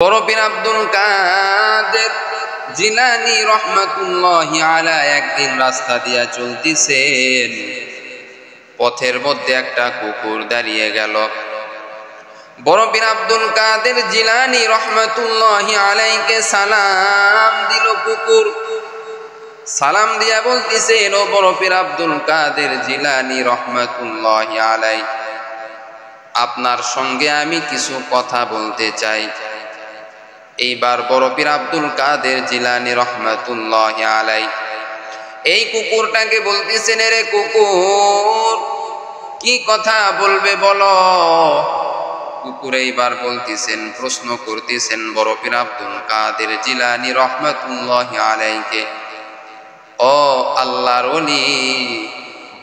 বড় পীর আব্দুল কাদের জিলানী রহমাতুল্লাহি আলাইহি একদিন রাস্তা দিয়া চলতেছেন, পথের মধ্যে একটা কুকুর দাঁড়িয়ে গেল। বড় পীর আব্দুল কাদের জিলানী রহমাতুল্লাহি আলাইহিকে সালাম দিল কুকুর। সালাম দিয়া বলতেছেন, ও বড় পীর আব্দুল কাদের জিলানী রহমাতুল্লাহি আলাইহি, আপনার সঙ্গে আমি কিছু কথা বলতে চাই। এইবার বড় পীর আব্দুল কাদের জিলানী রহমাতুল্লাহি আলাইহি এই কুকুরটাকে বলতেছেন, রে কুকুর, কি কথা বলবে বলো। কুকুর এইবার বলতেছেন, প্রশ্ন করতেছেন বড় পীর আব্দুল কাদের জিলানী রহমাতুল্লাহি আলাইহিকে, ও আল্লাহর ওলি,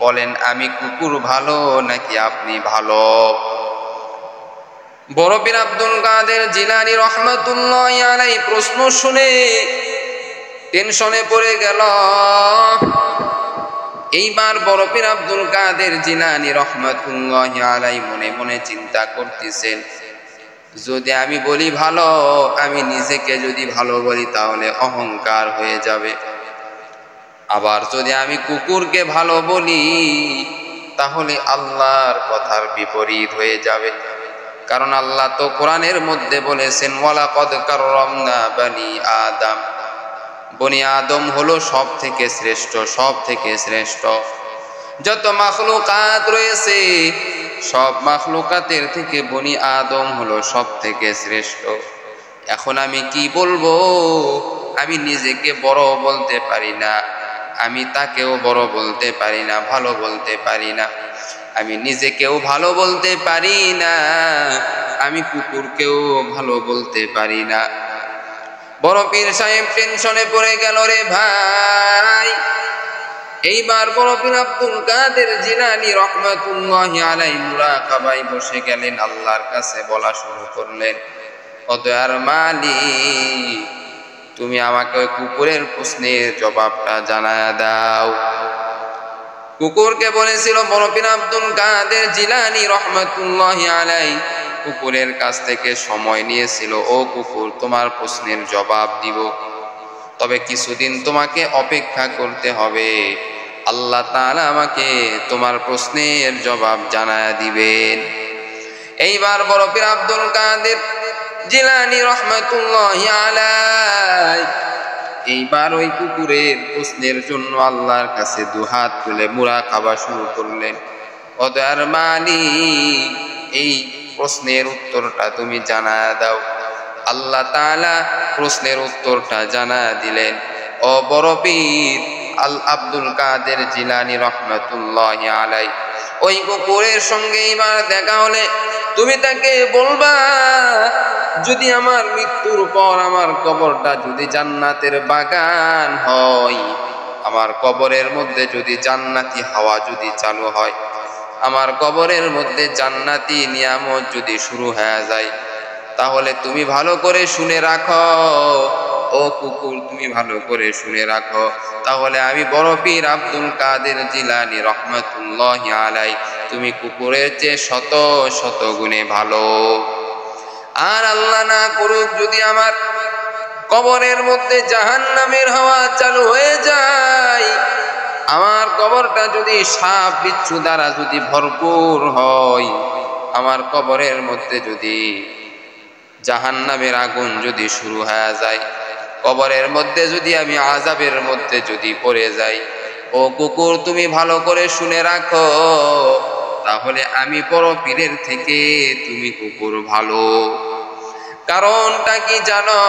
বলেন আমি কুকুর ভালো নাকি আপনি ভালো? বড় পীর আব্দুল কাদের জিলানী রহমাতুল্লাহি আলাইহি প্রশ্ন শুনে টেনশনে পড়ে গেল। এইবার বড় পীর আব্দুল কাদের জিলানী রহমাতুল্লাহি আলাইহি মনে মনে চিন্তা করতেছেন, যদি আমি বলি ভালো, আমি নিজেকে যদি ভালো বলি তাহলে অহংকার হয়ে যাবে। আবার যদি আমি কুকুরকে ভালো বলি তাহলে আল্লাহর কথার বিপরীত হয়ে যাবে। কারণ আল্লাহ তো কোরআনের মধ্যে বলেছেন, ওয়ালাকাদ কাররামনা বানি আদম, বনি আদম হলো সব থেকে শ্রেষ্ঠ, সব থেকে শ্রেষ্ঠ। যত মাখলুকাত রয়েছে সব মাখলুকাতের থেকে বনি আদম হলো সব থেকে শ্রেষ্ঠ। এখন আমি কি বলবো? আমি নিজেকে বড় বলতে পারি না, আমি তাকেও বড় বলতে পারি না, ভালো বলতে পারি না। আমি নিজেকেও ভালো বলতে পারি না, আমি কুকুরকেও ভালো বলতে পারি না। বড় পীর সাহেব টেনশনে পড়ে গেল রে ভাই। এইবার বড় পীর আব্দুল কাদের জিলানী রহমাতুল্লাহি আলাইহি মুরাকাবায় বসে গেলেন, আল্লাহর কাছে বলা শুরু করলেন, ও দয়ার মালিক, তুমি আমাকে ওই কুকুরের প্রশ্নের জবাবটা জানায়া দাও। কুকুরকে বলেছিল বড় পীর আব্দুল কাদের জিলানী রহমাতুল্লাহি আলাইহি, কুকুরের কাছ থেকে সময় নিয়েছিল, ও কুকুর, তোমার প্রশ্নের জবাব দিব, তবে কিছুদিন তোমাকে অপেক্ষা করতে হবে। আল্লাহ তাআলা আমাকে তোমার প্রশ্নের জবাব জানায়া দিবেন। এইবার বড় পীর আব্দুল কাদের জিলানী রহমাতুল্লাহি আলাইহি এইবার ওই কুকুরের প্রশ্নের জন্য আল্লাহর কাছে দুহাত তুলে মুরাকাবা শুরু করলেন। ও দয়ার মালিক, এই প্রশ্নের উত্তরটা তুমি জানায়া দাও। আল্লাহ তাআলা প্রশ্নের উত্তরটা জানায়া দিলেন। ও বড় পীর আব্দুল কাদের জিলানী রহমাতুল্লাহি আলাইহি, ওই কুকুরের সঙ্গে এবার দেখা হলে তুমি তাকে বলবা, যদি আমার মৃত্যুর পর আমার কবরটা যদি জান্নাতের বাগান হয়, আমার কবরের মধ্যে যদি জান্নাতি হাওয়া যদি চালু হয়, আমার কবরের মধ্যে জান্নাতি নিয়ামত যদি শুরু হয়ে যায়, তাহলে তুমি ভালো করে শুনে রাখো, ও কুকুর, তুমি ভালো করে শুনে রাখো, তাহলে আমি বড় পীর আব্দুল কাদের জিলানী রহমাতুল্লাহি আলাইহি তুমি কুকুরের চেয়ে শত শত গুণে ভালো। আর আল্লাহ না করুক, যদি আমার কবরের মধ্যে জাহান্নামের হাওয়া চালু হয়ে যায়, আমার কবরটা যদি সাপ বিচ্ছু দ্বারা যদি ভরপুর হয়, আমার কবরের মধ্যে যদি জাহান্নামের আগুন যদি শুরু হয়ে যায়, কবরের মধ্যে যদি আমি আযাবের মধ্যে যদি পড়ে যাই, ও কুকুর, তুমি ভালো করে শুনে রাখো, তাহলে আমি বড় পীরের থেকে তুমি কুকুর ভালো। কারণটা কি জানো?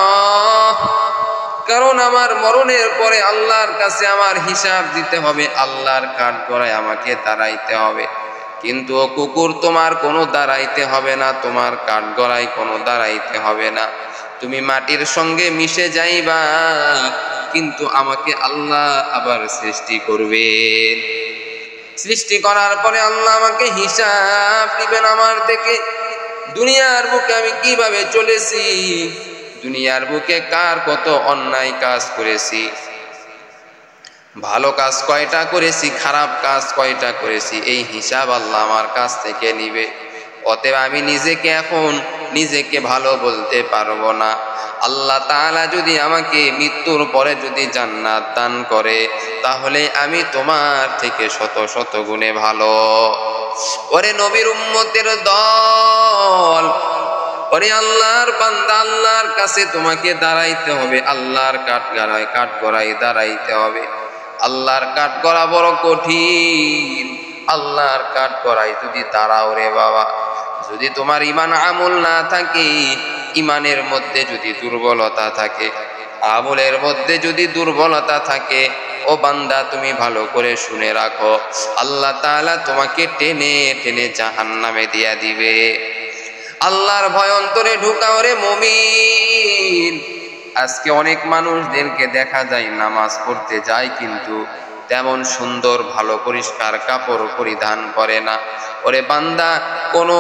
কারণ আমার মরণের পরে আল্লাহর কাছে আমার হিসাব দিতে হবে, আল্লাহর কাঠগড়ায় আমাকে দাঁড়াইতে হবে। কিন্তু ও কুকুর, তোমার কোনো দাঁড়াইতে হবে না, তোমার কাঠগড়ায় কোনো দাঁড়াইতে হবে না। তুমি মাটির সঙ্গে মিশে যাইবা, কিন্তু আমাকে আল্লাহ আবার সৃষ্টি করবেন। সৃষ্টি করার পরে আল্লাহ আমাকে হিসাব দিবেন আমার থেকে। দুনিয়ার বুকে আমি কিভাবে চলেছি, দুনিয়ার বুকে কার কত অন্যায় কাজ করেছি, ভালো কাজ কয়টা করেছি, খারাপ কাজ কয়টা করেছি, এই হিসাব আল্লাহ আমার কাছ থেকে নিবে। অতএব আমি নিজেকে এখন নিজেকে ভালো বলতে পারবো না। আল্লাহ তাআলা যদি আমাকে মৃত্যুর পরে যদি জান্নাত দান করে, তাহলে আমি তোমার থেকে শত শত গুণে ভালো। ওরে নবীর উম্মতের দল, ওরে আল্লাহর বান্দা, আল্লাহর কাছে তোমাকে দাঁড়াইতে হবে, আল্লাহর কাঠগড়ায় দাঁড়াইতে হবে। আল্লাহর কাঠগড়া বড় কঠিন। আল্লাহর কাঠগড়ায় যদি দাঁড়াও রে বাবা, যদি তোমার ঈমান আমল না থাকে, ঈমানের মধ্যে যদি দুর্বলতা থাকে, আমলের মধ্যে যদি দুর্বলতা থাকে, ও বান্দা তুমি ভালো করে শুনে রাখো, আল্লাহ তাআলা তোমাকে টেনে টেনে জাহান্নামে দিয়া দিবে। আল্লাহর ভয় অন্তরে ঢুকাও রে মুমিন। আজকে অনেক মানুষদেরকে দেখা যায় নামাজ পড়তে যায়, কিন্তু তেমন সুন্দর ভালো পরিষ্কার কাপড় পরিধান করে না। ওরে বান্দা, কোনো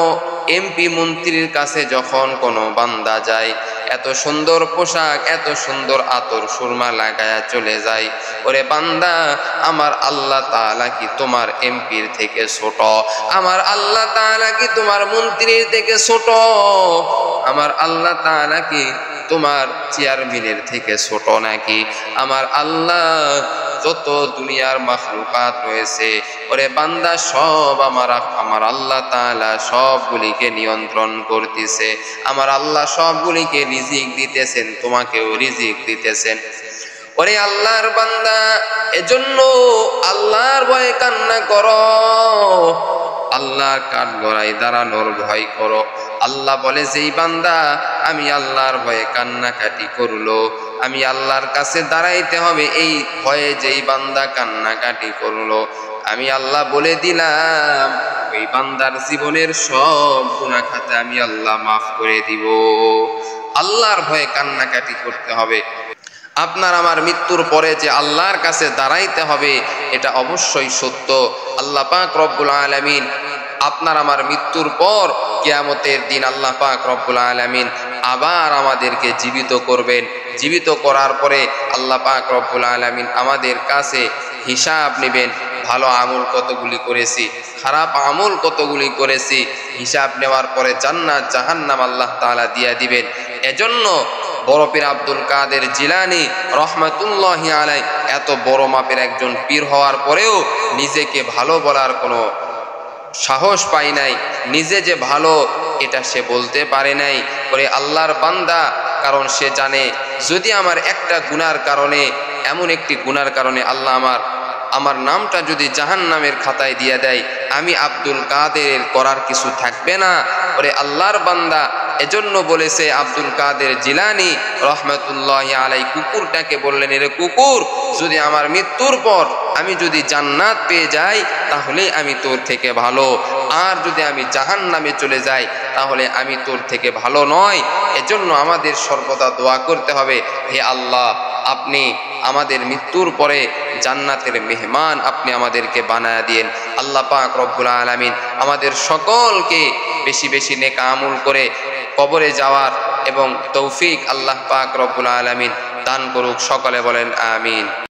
এমপি মন্ত্রীর কাছে যখন কোনো বান্দা যায়, এত সুন্দর পোশাক, এত সুন্দর আতর সুরমা লাগায়া চলে যায়। ওরে বান্দা, আমার আল্লাহ তাআলা কি তোমার এমপির থেকে ছোট? আমার আল্লাহ তাআলা কি তোমার মন্ত্রীর থেকে ছোট? আমার আল্লাহ তাআলা কি তোমার চেয়ারম্যানের থেকে ছোট নাকি? আমার আল্লাহ যত দুনিয়ার মাখলুকাত রয়েছে, ওরে বান্দা, সব আমার আল্লাহ তাআলা সবগুলিকে নিয়ন্ত্রণ করতেছে। আমার আল্লাহ সবগুলিকে রিজিক দিতেছেন, তোমাকেও রিজিক দিতেছেন। ওরে আল্লাহর বান্দা, এজন্য আল্লাহর ভয়ে কান্না করো, আল্লাহর কাঠগড়ায় দাঁড়ানোর ভয় করো। আল্লাহ বলে, যেই বান্দা আমি আল্লাহর ভয়ে কান্নাকাটি করলো, আমি আল্লাহর কাছে দাঁড়াইতে হবে, এই ভয়ে যেই বান্দা কান্নাকাটি করলো, আমি আল্লাহ বলে দিলাম ওই বান্দার জীবনের সব গুনাহ খাতা আমি আল্লাহ মাফ করে দিব। আল্লাহর ভয়ে কান্নাকাটি করতে হবে। আপনার আমার মৃত্যুর পরে যে আল্লাহর কাছে দাঁড়াইতে হবে, এটা অবশ্যই সত্য। আল্লাহ পাক রব্বুল আলামিন আপনার আমার মৃত্যুর পর কিয়ামতের দিন আল্লাহ পাক রব্বুল আলামিন আবার আমাদেরকে জীবিত করবেন। জীবিত করার পরে আল্লাহ পাক রব্বুল আলামিন আমাদের কাছে হিসাব নেবেন, ভালো আমল কতগুলি করেছি, খারাপ আমল কতগুলি করেছি। হিসাব নেওয়ার পরে জান্নাত জাহান্নাম আল্লাহ তাআলা দিয়া দিবেন। এজন্য বড় পীর আব্দুল কাদের জিলানী রহমাতুল্লাহি আলাইহি এত বড় মাপের একজন পীর হওয়ার পরেও নিজেকে ভালো বলার কোনো সাহস পাই নাই, নিজে যে ভালো এটা সে বলতে পারে নাই। করে আল্লাহর বান্দা, কারণ সে জানে যদি আমার একটা গুনার কারণে, এমন একটি গুনার কারণে আল্লাহ আমার নামটা যদি জাহান্নামের খাতায় দিয়ে দেয়, আমি আব্দুল কাদের করার কিছু থাকবে না। ওরে আল্লাহর বান্দা, এজন্য বলেছে আব্দুল কাদের জিলানী রহমাতুল্লাহি আলাইহি কুকুরটাকে বললেন, এরে কুকুর, যদি আমার মৃত্যুর পর আমি যদি জান্নাত পেয়ে যাই, তাহলে আমি তোর থেকে ভালো, আর যদি আমি জাহান্নামে চলে যাই, তাহলে আমি তোর থেকে ভালো নয়। এজন্য আমাদের সর্বদা দোয়া করতে হবে, হে আল্লাহ, আপনি আমাদের মৃত্যুর পরে জান্নাতের মেহমান আপনি আমাদেরকে বানায়া দিয়েন। আল্লাহ পাক রব্বুল আলামিন আমাদের সকলকে বেশি বেশি নেক আমল করে কবরে যাওয়ার এবং তৌফিক আল্লাহ পাক রব্বুল আলামিন দান করুক। সকলে বলেন আমিন।